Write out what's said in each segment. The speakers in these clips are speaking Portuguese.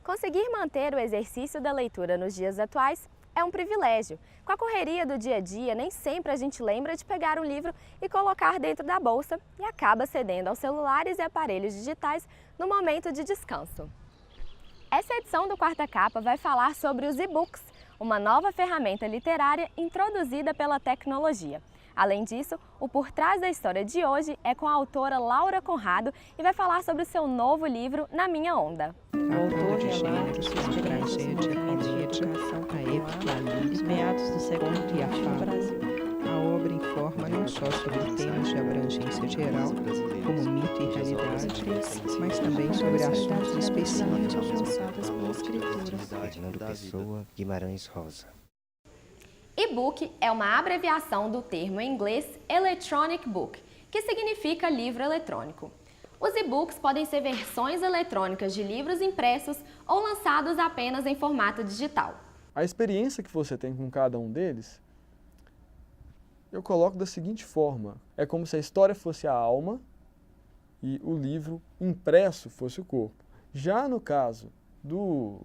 Conseguir manter o exercício da leitura nos dias atuais é um privilégio. Com a correria do dia a dia, nem sempre a gente lembra de pegar um livro e colocar dentro da bolsa e acaba cedendo aos celulares e aparelhos digitais no momento de descanso. Essa edição do Quarta Capa vai falar sobre os e-books, uma nova ferramenta literária introduzida pela tecnologia. Além disso, o Por Trás da História de hoje é com a autora Laura Conrado e vai falar sobre o seu novo livro Na Minha Onda. O autor relata sua experiência de educação a época ali, meados do século XX no Brasil. A obra informa não só sobre temas de abrangência geral, como mito e realidade, mas também sobre assuntos específicos lançados pela escritora Fernando Pessoa Guimarães Rosa. E-book é uma abreviação do termo em inglês Electronic Book, que significa livro eletrônico. Os e-books podem ser versões eletrônicas de livros impressos ou lançados apenas em formato digital. A experiência que você tem com cada um deles, eu coloco da seguinte forma: é como se a história fosse a alma e o livro impresso fosse o corpo. Já no caso do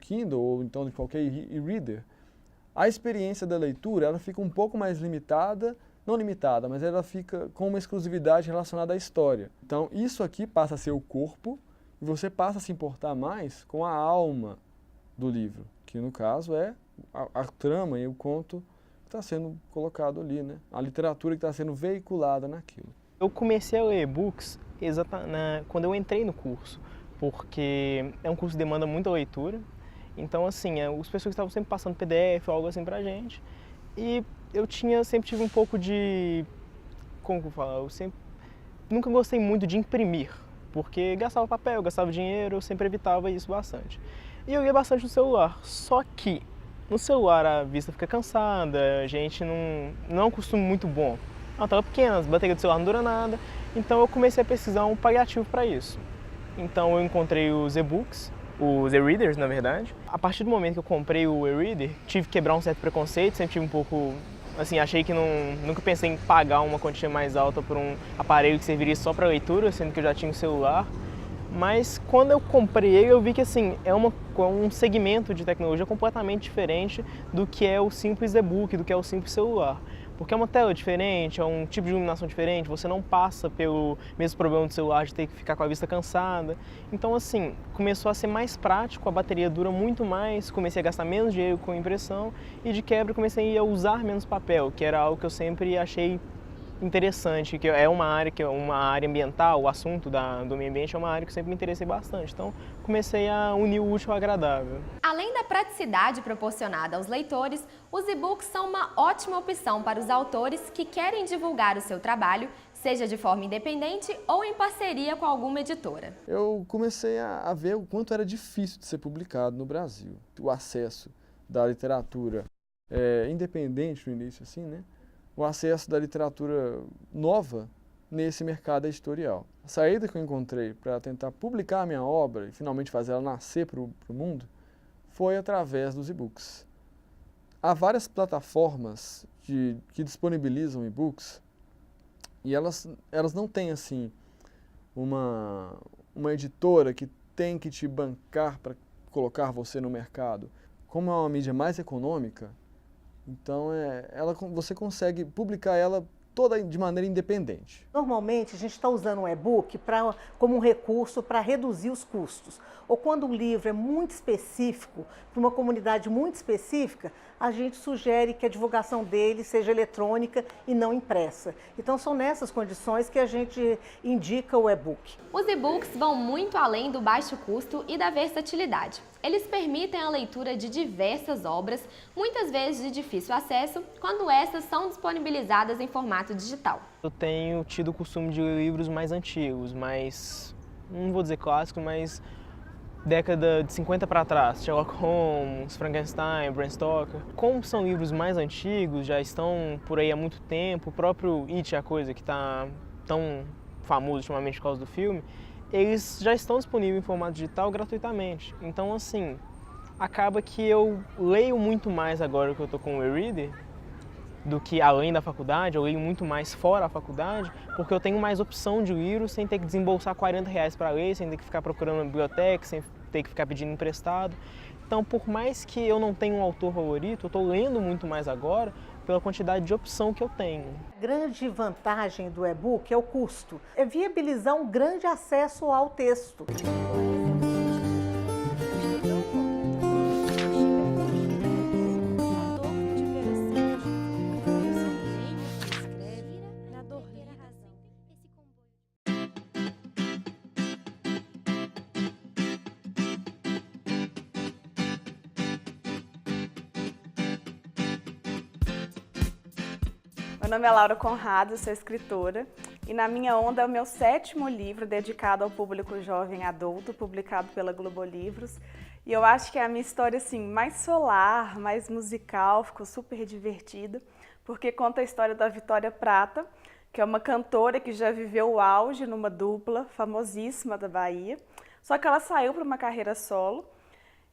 Kindle ou então de qualquer e-reader, a experiência da leitura ela fica um pouco mais limitada, não limitada, mas ela fica com uma exclusividade relacionada à história. Então isso aqui passa a ser o corpo e você passa a se importar mais com a alma do livro, que no caso é a trama e o conto que está sendo colocado ali, né? A literatura que está sendo veiculada naquilo. Eu comecei a ler e-books quando eu entrei no curso, porque é um curso que demanda muita leitura. Então, assim, as pessoas estavam sempre passando PDF ou algo assim pra gente. E eu sempre tive um pouco de... Como que eu falo? Nunca gostei muito de imprimir, porque gastava papel, gastava dinheiro, eu sempre evitava isso bastante. E eu ia bastante no celular, só que no celular a vista fica cansada, a gente não é um costume muito bom. É uma tela pequena, as baterias do celular não duram nada, então eu comecei a pesquisar um paliativo para isso. Então eu encontrei os e-books, os e-readers, na verdade. A partir do momento que eu comprei o e-reader, tive que quebrar um certo preconceito, sempre tive um pouco, assim, achei que nunca pensei em pagar uma quantia mais alta por um aparelho que serviria só para leitura, sendo que eu já tinha um celular. Mas quando eu comprei ele, eu vi que, assim, é um segmento de tecnologia completamente diferente do que é o simples e-book, do que é o simples celular. Porque é uma tela diferente, é um tipo de iluminação diferente, você não passa pelo mesmo problema do celular de ter que ficar com a vista cansada. Então, assim, começou a ser mais prático, a bateria dura muito mais, comecei a gastar menos dinheiro com impressão e de quebra comecei a usar menos papel, que era algo que eu sempre achei interessante, que é uma área ambiental, o assunto do meio ambiente é uma área que eu sempre me interessei bastante. Então, comecei a unir o útil ao agradável. Além da praticidade proporcionada aos leitores, os e-books são uma ótima opção para os autores que querem divulgar o seu trabalho, seja de forma independente ou em parceria com alguma editora. Eu comecei a ver o quanto era difícil de ser publicado no Brasil. O acesso da literatura independente no início, assim, né? O acesso da literatura nova nesse mercado editorial. A saída que eu encontrei para tentar publicar a minha obra e finalmente fazer ela nascer para o mundo foi através dos e-books. Há várias plataformas que disponibilizam e-books e elas não têm assim uma editora que tem que te bancar para colocar você no mercado. Como é uma mídia mais econômica, então você consegue publicar ela toda de maneira independente. Normalmente a gente está usando um e-book como um recurso para reduzir os custos. Ou quando um livro é muito específico, para uma comunidade muito específica, a gente sugere que a divulgação dele seja eletrônica e não impressa. Então são nessas condições que a gente indica o e-book. Os e-books vão muito além do baixo custo e da versatilidade. Eles permitem a leitura de diversas obras, muitas vezes de difícil acesso, quando essas são disponibilizadas em formato digital. Eu tenho tido o costume de ler livros mais antigos, não vou dizer clássicos, mas década de 50 para trás, Sherlock Holmes, Frankenstein, Bram Stoker. Como são livros mais antigos, já estão por aí há muito tempo, o próprio It, a coisa que está tão famoso ultimamente por causa do filme, eles já estão disponíveis em formato digital gratuitamente. Então, assim, acaba que eu leio muito mais agora que eu estou com o e-reader do que além da faculdade, eu leio muito mais fora da faculdade, porque eu tenho mais opção de livros sem ter que desembolsar R$40 para ler, sem ter que ficar procurando na biblioteca, sem ter que ficar pedindo emprestado. Então, por mais que eu não tenha um autor favorito, eu estou lendo muito mais agora pela quantidade de opção que eu tenho. A grande vantagem do e-book é o custo, é viabilizar um grande acesso ao texto. Meu nome é Laura Conrado, sou escritora e Na Minha Onda é o meu 7º livro dedicado ao público jovem adulto, publicado pela Globo Livros. E eu acho que é a minha história assim, mais solar, mais musical, ficou super divertida, porque conta a história da Vitória Prata, que é uma cantora que já viveu o auge numa dupla famosíssima da Bahia, só que ela saiu para uma carreira solo.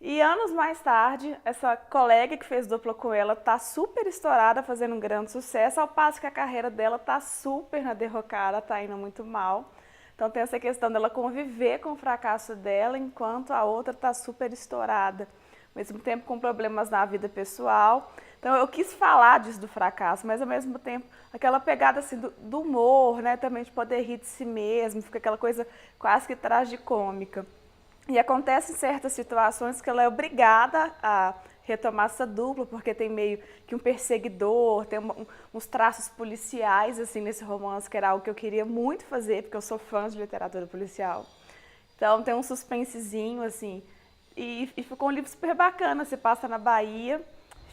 E anos mais tarde, essa colega que fez dupla com ela está super estourada, fazendo um grande sucesso, ao passo que a carreira dela está super na derrocada, está indo muito mal. Então tem essa questão dela conviver com o fracasso dela, enquanto a outra está super estourada, ao mesmo tempo com problemas na vida pessoal. Então eu quis falar disso do fracasso, mas ao mesmo tempo aquela pegada assim, do humor, né, também de poder rir de si mesmo, fica aquela coisa quase que tragicômica. E acontece em certas situações que ela é obrigada a retomar essa dupla, porque tem meio que um perseguidor, tem uns traços policiais assim nesse romance, que era algo que eu queria muito fazer, porque eu sou fã de literatura policial. Então tem um suspensezinho assim, e ficou um livro super bacana, se passa na Bahia,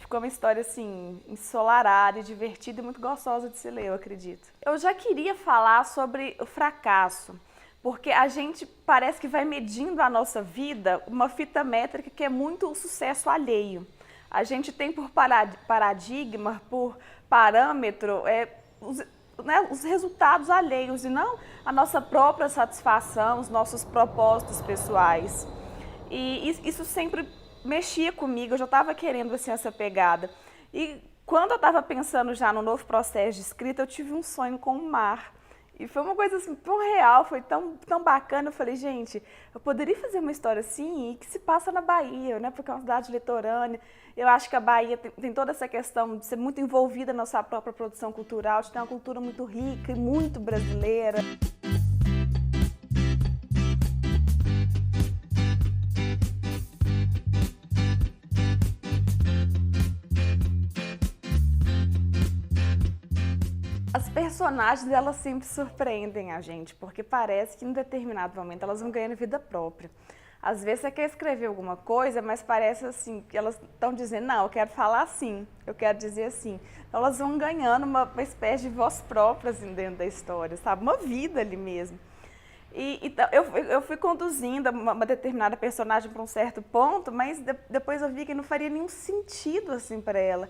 ficou uma história assim, ensolarada e divertida e muito gostosa de se ler, eu acredito. Eu já queria falar sobre o fracasso, porque a gente parece que vai medindo a nossa vida uma fita métrica que é muito o sucesso alheio. A gente tem por paradigma, por parâmetro, os resultados alheios e não a nossa própria satisfação, os nossos propósitos pessoais. E isso sempre mexia comigo, eu já estava querendo assim, essa pegada. E quando eu estava pensando já no novo processo de escrita, eu tive um sonho com o mar. E foi uma coisa assim, tão real, foi tão bacana. Eu falei, gente, eu poderia fazer uma história assim que se passa na Bahia, né? Porque é uma cidade litorânea. Eu acho que a Bahia tem toda essa questão de ser muito envolvida na sua própria produção cultural, de ter uma cultura muito rica e muito brasileira. As personagens, elas sempre surpreendem a gente, porque parece que em determinado momento elas vão ganhando vida própria. Às vezes você quer escrever alguma coisa, mas parece assim, que elas estão dizendo, não, eu quero falar assim, eu quero dizer assim. Então elas vão ganhando uma espécie de voz própria assim, dentro da história, sabe? Uma vida ali mesmo. Então, eu fui conduzindo uma determinada personagem para um certo ponto, mas depois eu vi que não faria nenhum sentido assim para ela.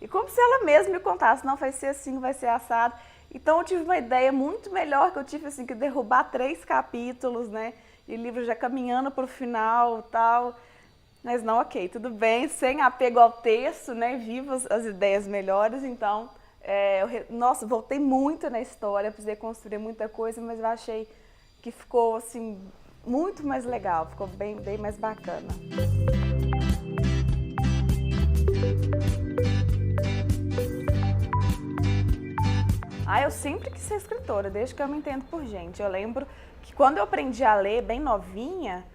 E como se ela mesma me contasse, não, vai ser assim, vai ser assado. Então eu tive uma ideia muito melhor, que eu tive assim, que derrubar 3 capítulos, né? E o livro já caminhando para o final e tal. Mas não, ok, tudo bem, sem apego ao texto, né? Vivo as ideias melhores, então... nossa, voltei muito na história, precisei construir muita coisa, mas eu achei que ficou assim, muito mais legal, ficou bem mais bacana. Eu sempre quis ser escritora, desde que eu me entendo por gente. Eu lembro que quando eu aprendi a ler, bem novinha,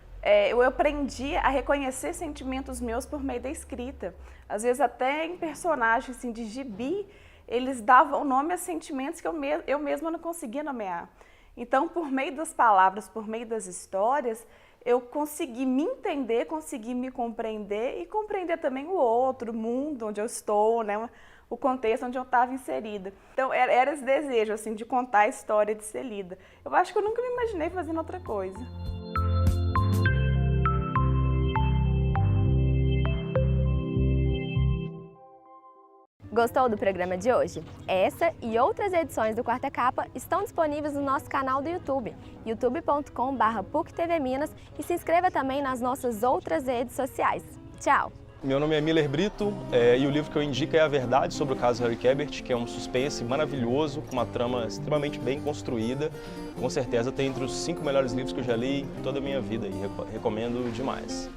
eu aprendi a reconhecer sentimentos meus por meio da escrita. Às vezes até em personagens assim, de gibi, eles davam nome a sentimentos que eu mesma não conseguia nomear. Então, por meio das palavras, por meio das histórias, eu consegui me entender, consegui me compreender e compreender também o outro, o mundo onde eu estou, né? O contexto onde eu estava inserida. Então, era esse desejo, assim, de contar a história, de ser lida. Eu acho que eu nunca me imaginei fazendo outra coisa. Gostou do programa de hoje? Essa e outras edições do Quarta Capa estão disponíveis no nosso canal do YouTube, youtube.com/PUC TV Minas, e se inscreva também nas nossas outras redes sociais. Tchau! Meu nome é Miller Brito e o livro que eu indico é A Verdade sobre o caso Harry Quebert, que é um suspense maravilhoso, com uma trama extremamente bem construída. Com certeza tem entre os 5 melhores livros que eu já li em toda a minha vida e recomendo demais.